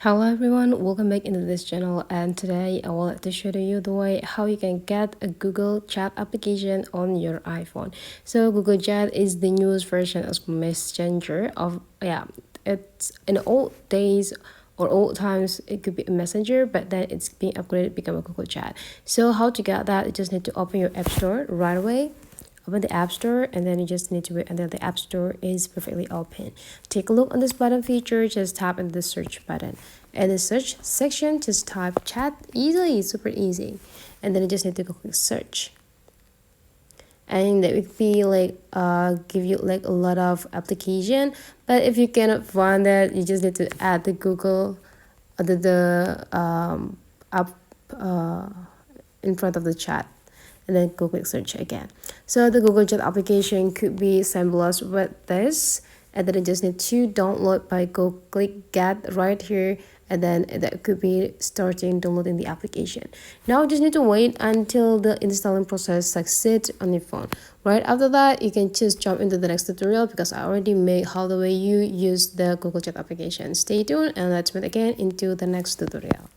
Hello everyone, welcome back into this channel, and today I would like to show you the way how you can get a Google Chat application on your iPhone. So Google Chat is the newest version of Messenger of it's in old days or old times it could be a messenger, but then it's being upgraded become a Google Chat. So how to get that? You just need to open your app store right away. Open the app store, and then you just need to wait until the app store is perfectly open. Take a look on this button feature, just tap into the search button. In the search section, just type chat easily, super easy. And then you just need to go click search. And that would be like give you like a lot of application, but if you cannot find that, you just need to add the Google app in front of the chat, and then go click search again. So the Google Chat application could be symbolized with this, and then you just need to download by go click get right here, and then that could be starting downloading the application. Now you just need to wait until the installing process succeeds on your phone. Right after that, you can just jump into the next tutorial because I already made how the way you use the Google Chat application. Stay tuned and let's meet again into the next tutorial.